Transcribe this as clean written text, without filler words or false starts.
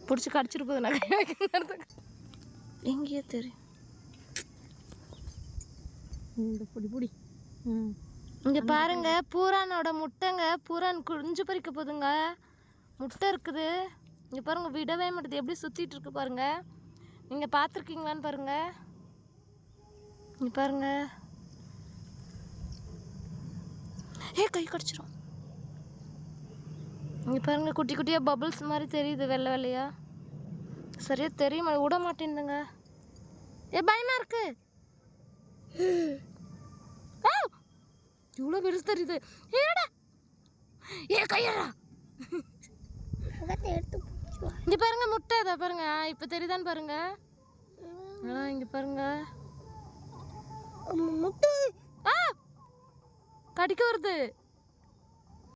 பிடிச்சி கடிச்சிட்டு போகுது நான் எங்கேயோ தெரியும். இந்த பொடி இங்கே பாருங்க, பூரானோட முட்டைங்க. பூரான் குஞ்சு பறிக்க போகுதுங்க. முட்டை இருக்குது இங்கே பாருங்க, விடவே மாட்டேது. எப்படி சுற்றிட்டு இருக்கு பாருங்க. நீங்கள் பார்த்துருக்கீங்களான்னு பாருங்க. இங்கே பாருங்க, கை கடிச்சிரும். இங்கே பாருங்க, குட்டி குட்டியாக பபிள்ஸ் மாதிரி தெரியுது, வெள்ளை வெள்ளையா. சரியா தெரியுமா? விட மாட்டேங்குதுங்க. பயமா இருக்கு. இவ்வளோ பெருசு தெரியுது. கையடா இங்க பாருங்க, முட்டை. அதை பாருங்க, இப்போ தெரியுதான்னு பாருங்க. இங்க பாருங்க, முட்டை கடிக்க வருது.